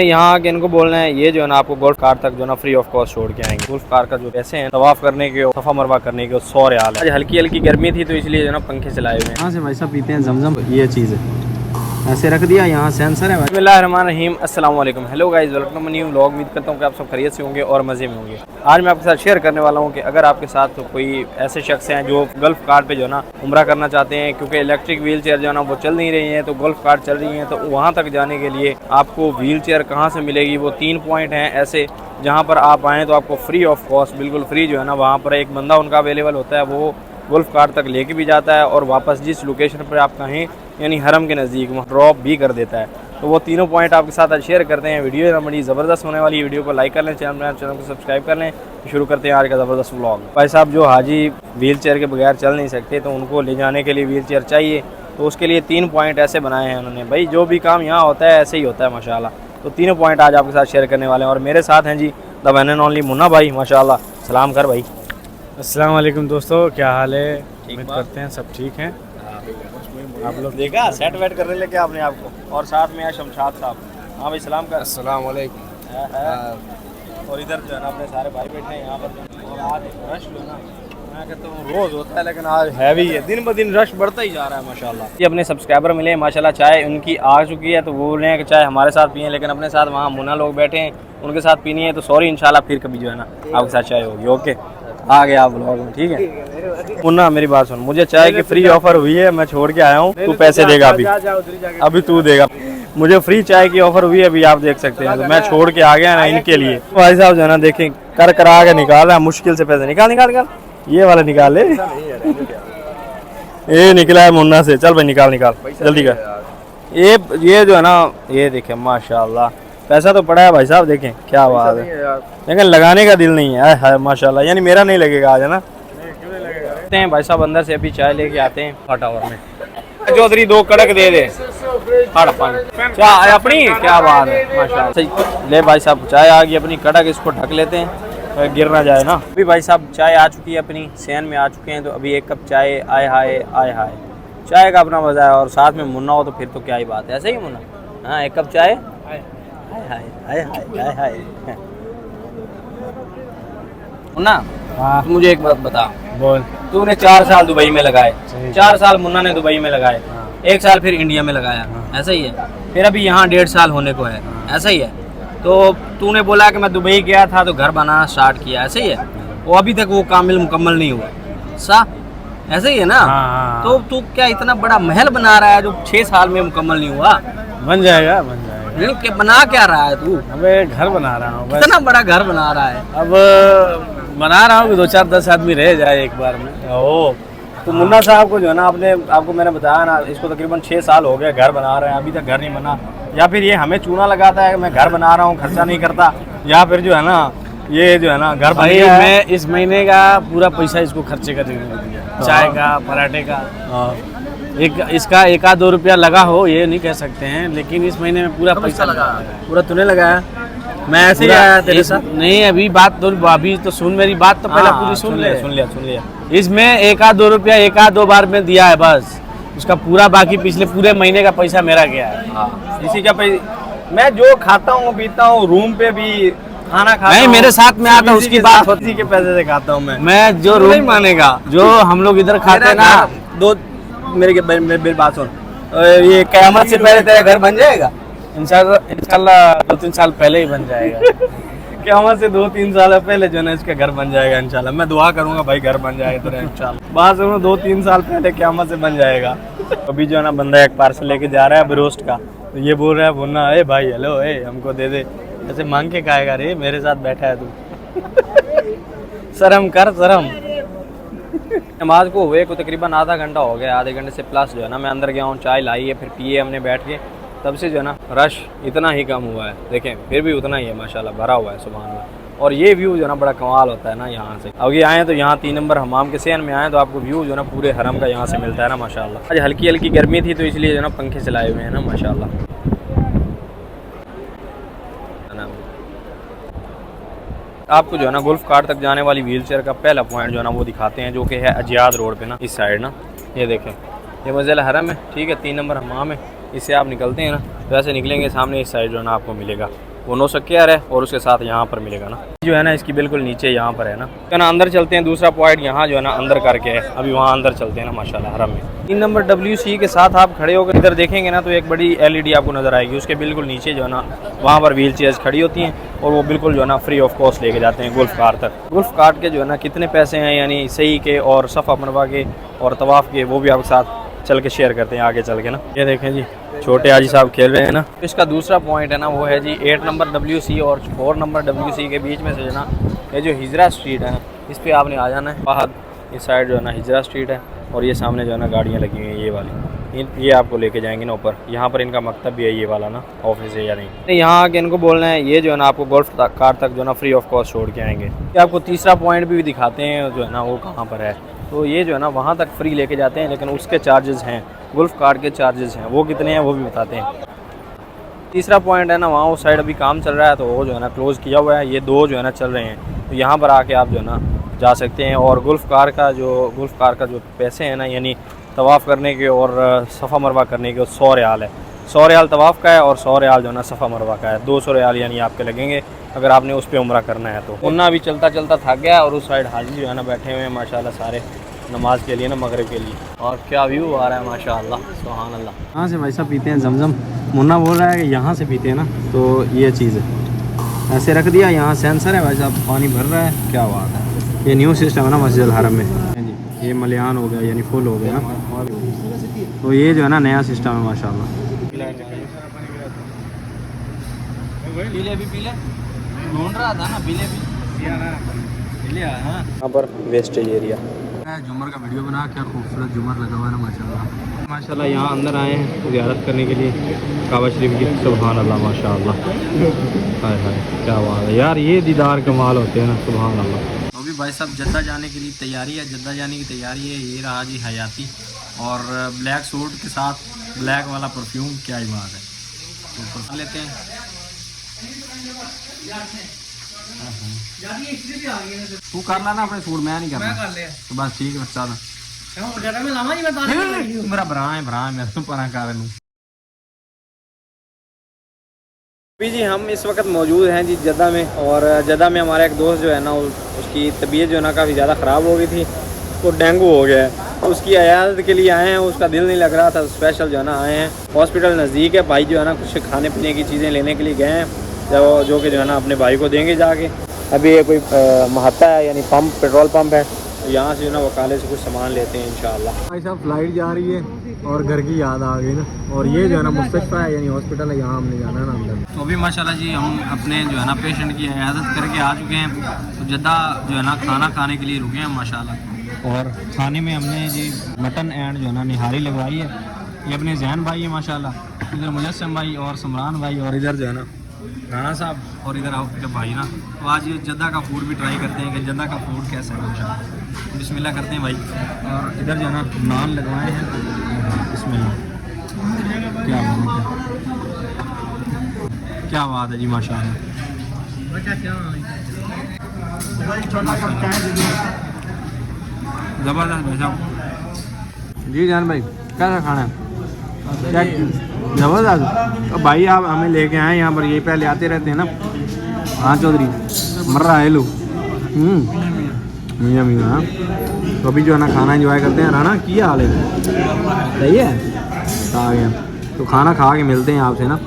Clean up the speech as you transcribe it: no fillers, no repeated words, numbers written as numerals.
यहाँ आके इनको बोलना है ये जो है ना आपको गोल्फ कार तक जो ना फ्री ऑफ कॉस्ट छोड़ के आएंगे। गोल्फ कार का जो पैसे हैं तवाफ करने के, सफा मरवा करने के 100 रियाल है। आज हल्की हल्की गर्मी थी तो इसलिए जो ना पंखे चलाए हुए हैं। यहाँ से भाई साहब पीते हैं जमजम, ये चीज़ है ऐसे रख दिया, यहाँ सेंसर है। बिस्मिल्लाहिर्रहमानिर्रहीम, अस्सलाम वालेकुम, hello guys, welcome to new vlog. उम्मीद करता हूँ कि आप सब खैरियत से होंगे और मज़े में होंगे। आज मैं आपके साथ शेयर करने वाला हूँ कि अगर आपके साथ तो कोई ऐसे शख्स हैं जो गल्फ कार्ट पे जो है ना उम्रा करना चाहते हैं, क्योंकि इलेक्ट्रिक व्हील चेयर जो है ना वो चल नहीं रही है, तो गल्फ कार्ट चल रही हैं, तो वहाँ तक जाने के लिए आपको व्हील चेयर कहाँ से मिलेगी। वो 3 पॉइंट हैं ऐसे जहाँ पर आप आएँ तो आपको फ्री ऑफ कॉस्ट, बिल्कुल फ्री जो है ना वहाँ पर एक बंदा उनका अवेलेबल होता है, वो गल्फ कार्ट तक लेके भी जाता है और वापस जिस लोकेशन पर आप कहें यानी हरम के नज़दीक वहाँ ड्रॉप भी कर देता है। तो वो तीनों पॉइंट आपके साथ आज शेयर करते हैं। वीडियो ना बड़ी ज़बरदस्त होने वाली, वीडियो को लाइक कर लें, चैनल को सब्सक्राइब कर लें। शुरू करते हैं आज का ज़बरदस्त व्लॉग। भाई साहब जो हाजी व्हील चेयर के बगैर चल नहीं सकते, तो उनको ले जाने के लिए व्हील चेयर चाहिए, तो उसके लिए 3 पॉइंट ऐसे बनाए हैं उन्होंने। भाई जो भी काम यहाँ होता है ऐसे ही होता है माशाल्लाह। तो तीनों पॉइंट आज आपके साथ शेयर करने वाले हैं और मेरे साथ हैं जी the one and only Munna bhai, माशाल्लाह। सलाम कर भाई। अस्सलाम वालेकुम दोस्तों, क्या हाल है? उम्मीद करते हैं सब ठीक हैं। आप लोग देखा सेट वेट करने लगे आपने आपको, और साथ में शमशाद साहब। हाँ भाई सलाम कर। अस्सलाम वालेकुम। और इधर जो है ना अपने सारे भाई बैठे हैं यहाँ पर। और आज रश जो है ना मैं कहता हूँ रोज़ होता है, लेकिन आज हैवी है, दिन ब दिन रश बढ़ता ही जा रहा है माशाल्लाह। ये अपने सब्सक्राइबर मिले माशाल्लाह, चाय उनकी आ चुकी है तो वो बोल रहे हैं कि चाय हमारे साथ पिए, लेकिन अपने साथ वहाँ मुन्ना लोग बैठे हैं, उनके साथ पीनी है। तो सॉरी, इंशाल्लाह फिर कभी जो है ना आपके साथ चाय होगी। ओके, आ गया आप ब्लॉग में, ठीक है। मुन्ना मेरी बात सुन, मुझे चाय की फ्री ऑफर हुई है, मैं छोड़ के आया हूँ, तू पैसे देगा अभी तू देगा। मुझे फ्री चाय की ऑफर हुई है, अभी आप देख सकते हैं, तो मैं छोड़ के आ गया ना इनके लिए। भाई साहब जो है ना देखें कर करा के निकाल रहा है, मुश्किल से पैसे निकाल ये वाला निकाले। ये निकला है मुन्ना से, चल भाई निकाल जल्दी कर। ये जो है ना ये देखें माशाल्लाह पैसा तो पड़ा है भाई साहब, देखें क्या बात है, लेकिन लगाने का दिल नहीं है माशाल्लाह। यानी मेरा नहीं लगेगा आज, है ना। हैं भाई साहब अंदर से अभी चाय लेके आते हैं हॉट आवर में। चौधरी 2 कड़क दे दे, चाय अपनी, क्या बात है माशाल्लाह। ले भाई साहब चाय आ गई अपनी कड़क, इसको ढक लेते हैं गिर ना जाए ना। अभी भाई साहब चाय आ चुकी है अपनी सैन में आ चुके हैं, तो अभी 1 कप चाय, आए हाय चाय का अपना मजा है, और साथ में मुन्ना हो तो फिर तो क्या ही बात है। ऐसे ही मुन्ना, हाँ 1 कप चाय, हाय मुन्ना। हाँ मुझे एक बात बता, बोल। तूने 4 साल दुबई में लगाए, 4 साल मुन्ना ने दुबई में लगाए, 1 साल फिर इंडिया में लगाया, ऐसा ही है। फिर अभी यहाँ 1.5 साल होने को है, ऐसा ही है। तो तूने बोला कि मैं दुबई गया था तो घर बनाना स्टार्ट किया, ऐसे ही है। वो अभी तक वो मुकम्मल नहीं हुआ, ऐसे ही है ना। तो तू क्या इतना बड़ा महल बना रहा है जो 6 साल में मुकम्मल नहीं हुआ? बन जाएगा। नहीं, बना क्या रहा है तू? अबे घर बना रहा हूँ, इतना बड़ा घर बना रहा है। अब बना रहा हूँ कि 2-4-10 आदमी रह जाए एक बार में। ओ तो मुन्ना साहब को जो है ना आपको मैंने बताया ना, इसको तकरीबन 6 साल हो गए घर बना रहे हैं, अभी तक घर नहीं बना। या फिर ये हमें चूना लगाता है कि मैं घर बना रहा हूँ, खर्चा नहीं करता, या फिर जो है ना ये जो है ना घर बन गया है। मैं इस महीने का पूरा पैसा इसको खर्चे का दिया, चाय का, पराठे का। इसका 1-2 रुपया लगा हो ये नहीं कह सकते हैं, लेकिन इस महीने में पूरा पैसा लगा। पूरा तूने लगाया? मैं ऐसे ही आया तेरे साथ। नहीं अभी तो सुन मेरी बात, तो पहले पूरी सुन लिया। इसमें 1-2 रुपया 1-2 बार में दिया है बस, उसका पूरा बाकी पिछले पूरे महीने का पैसा मेरा गया है। इसी का पैसा मैं जो खाता हूँ पीता हूँ, रूम पे भी खाना खाता नहीं, मेरे साथ में आता उसकी बात होती के पैसे से खाता हूँ मैं जो रूम नहीं मानेगा, जो हम लोग इधर खाते ना। मेरी बात सुन, ये क़यामत से पहले तेरा घर बन जाएगा इंशाल्लाह 2-3 साल पहले ही बन जाएगा। क़यामत से 2-3 साल पहले जो है ना इसका घर बन जाएगा इंशाल्लाह। मैं दुआ करूंगा भाई घर बन जाएगा तेरा इंशाल्लाह। बात सुनो, 2-3 साल पहले क़यामत से बन जाएगा। अभी जो है ना बंदा एक पार्सल लेके जा रहा है ब्रोस्ट का, तो ये बोल रहा है मुन्ना, ए भाई हेलो, हमको दे दे। ऐसे मांग के खाएगा रे, मेरे साथ बैठा है तू। शर्म कर शर्म। नमाज को हुए को तकरीबन आधा घंटा हो गया, आधे घंटे से प्लस जो है ना मैं अंदर गया हूँ, चाय लाई है, फिर पिए हमने बैठ के, तब से जो है ना रश इतना ही कम हुआ है। देखें फिर भी उतना ही है माशाल्लाह, भरा हुआ है सुभान अल्लाह। और ये व्यू जो है ना बड़ा कमाल होता है ना यहाँ से। अब ये आए तो यहाँ 3 नंबर हमाम के सेन में आए तो आपको व्यू जो है ना पूरे हरम का यहाँ से मिलता है ना माशाल्लाह। आज हल्की हल्की गर्मी थी तो इसलिए जो है ना पंखे चलाए हुए हैं ना माशाल्लाह। आपको जो है ना गल्फ कार्ट तक जाने वाली व्हील चेयर का पहला पॉइंट जो है ना वो दिखाते हैं, जो कि है अजियाद रोड पे ना, इस साइड ना। ये देखें ये मस्जिद हरम है, ठीक है, 3 नंबर हमाम है। इससे आप निकलते हैं ना, तो ऐसे निकलेंगे सामने इस साइड जो है ना आपको मिलेगा वो नो स्क्वायर है और उसके साथ यहाँ पर मिलेगा ना, जो है ना इसकी बिल्कुल नीचे यहाँ पर है ना अंदर चलते हैं। दूसरा पॉइंट यहाँ जो है ना अंदर करके है, अभी वहाँ अंदर चलते हैं ना माशाल्लाह हरम में। 3 नंबर WC के साथ आप खड़े होकर इधर देखेंगे ना तो एक बड़ी LED आपको नज़र आएगी, उसके बिल्कुल नीचे जो है ना वहाँ पर व्हील चेयर्स खड़ी होती हैं और वो बिल्कुल जो है ना फ्री ऑफ कॉस्ट लेके जाते हैं गुल्फ कार तक। गुल्फ कार के जो है ना कितने पैसे हैं यानी सही के और सफ़ा मरवा के और तवाफ़ के, वो भी आपके साथ चल के शेयर करते हैं आगे चल के ना। ये देखें जी छोटे हाजी साहब खेल रहे हैं ना। इसका दूसरा पॉइंट है ना वो है जी 8 नंबर WC और 4 नंबर WC के बीच में से जो ना ये जो हिजरा स्ट्रीट है ना, इस पर आपने आ जाना है। बाहर इस साइड जो है ना हिजरा स्ट्रीट है और ये सामने जो है ना गाड़ियाँ लगी हुई हैं ये वाली, ये आपको लेके जाएंगे ना ऊपर। यहाँ पर इनका मकतब भी है ये वाला ना, ऑफिस है या नहीं। यहाँ आके इनको बोलना है ये जो है ना आपको गोल्फ कार तक जो है ना फ्री ऑफ कॉस्ट छोड़ के आएंगे। ये आपको तीसरा पॉइंट भी दिखाते हैं जो है ना वो कहाँ पर है। तो ये जो है ना वहाँ तक फ्री लेके जाते हैं, लेकिन उसके चार्जेस हैं, गुल्फ कार के चार्जेस हैं, वो कितने हैं वो भी बताते हैं। तीसरा पॉइंट है ना वहाँ उस साइड अभी काम चल रहा है तो वो जो है ना क्लोज़ किया हुआ है, ये 2 जो है ना चल रहे हैं। तो यहाँ पर आके आप जो है ना जा सकते हैं। और गुल्फ कार का जो पैसे हैं ना यानी तवाफ़ करने के और सफ़ा मरवा करने के 100 रियाल है। 100 रियाल तवाफ़ का है और 100 रियाल जो है ना सफ़ा मरवा का है। 200 रियाल यानी आपके लगेंगे अगर आपने उस पर उम्रा करना है तो। उन्ना अभी चलता चलता थक गया और उस साइड हाजी जो है ना बैठे हुए हैं माशाल्लाह सारे नमाज के लिए ना, मगरिब के लिए। और क्या व्यू आ रहा है माशाल्लाह, सुभान अल्लाह। यहाँ से भाई साहब पीते हैं जमजम। मुन्ना बोल रहा है कि यहाँ से पीते हैं ना, तो ये चीज़ है ऐसे रख दिया, यहाँ सेंसर है भाई साहब, पानी भर रहा है। क्या बात है, ये न्यू सिस्टम है ना मस्जिद हरम में जी। ये मलियान हो गया यानी फुल हो गया ना, तो ये जो है ना नया सिस्टम है माशाल्लाह। पीले भी पीले ढूंढ रहा था ना, पीले भी यहाँ पर वेस्टेज एरिया झूमर का वीडियो बना, क्या खूबसूरत झूमर लगा हुआ है ना माशाल्लाह। माशाल्लाह यहाँ अंदर आए हैं ज़ियारत करने के लिए काबा शरीफ की। सुभान अल्लाह माशाल्लाह, हाय हाय क्या बात है यार, ये दीदार कमाल होते हैं ना, सुभान अल्लाह। तो भी भाई साहब जद्दा जाने के लिए तैयारी है, जद्दा जाने की तैयारी है। ये रहा जी हयाती और ब्लैक सूट के साथ ब्लैक वाला परफ्यूम, क्या ही बात है। तो परफ्यूम लेते हैं। तू कर ला ना अपने सूट, मैं नहीं करना। तो बस ठीक है चल, मेरा भरा है मैं तो परा कर लूं। अभी जी हम इस वक्त मौजूद हैं जी जद्दा में, और जद्दा में हमारा एक दोस्त जो है ना उसकी तबीयत जो है ना काफ़ी ज़्यादा ख़राब हो गई थी, तो डेंगू हो गया है। तो उसकी इयादत के लिए आए हैं, उसका दिल नहीं लग रहा था, स्पेशल जो है ना आए हैं। हॉस्पिटल नज़दीक है, भाई जो है ना कुछ खाने पीने की चीज़ें लेने के लिए गए हैं, जो कि जो है ना अपने भाई को देंगे जाके। अभी ये कोई महत्ता है यानी पंप, पेट्रोल पंप है, तो यहाँ से जो ना वकाले से कुछ सामान लेते हैं इंशाल्लाह। भाई साहब फ्लाइट जा रही है और घर की याद आ गई ना, और ये जो है ना मुस्तशफा है यानी हॉस्पिटल है, यहाँ हमने जाना है ना अंदर। तो अभी माशाल्लाह जी हम अपने जो है ना पेशेंट की इयादत करके आ चुके हैं। तो जद्दा जो है ना खाना खाने के लिए रुके हैं माशाल्लाह। और खाने में हमने जी मटन एंड जो है ना निहारी लगवाई है। ये अपने जैन भाई है माशाल्लाह, इधर मुजस्सम भाई और समरान भाई, और इधर जो है ना राणा साहब, और इधर आपके भाई ना। तो आज ये जद्दा का फूड भी ट्राई करते हैं कि जद्दा का फूड कैसा है माशाल्लाह। बिस्मिल्लाह करते हैं भाई। और इधर जो है ना नान लगवाए हैं, बिस्मिल्लाह। क्या बात है जी माशाल्लाह। ज़बरदस्त भाई साहब जी। जान भाई कैसा खाना है, क्या ज़बरदस्त। तो भाई आप हमें लेके आए यहाँ पर, यही पहले आते रहते हैं ना। हाँ चौधरी मर रहा है लो। मियाँ मियाँ हाँ। तो अभी जो है ना खाना एंजॉय करते हैं। राना क्या हाल है, सही है आ गया। तो खाना खा के मिलते हैं आपसे ना।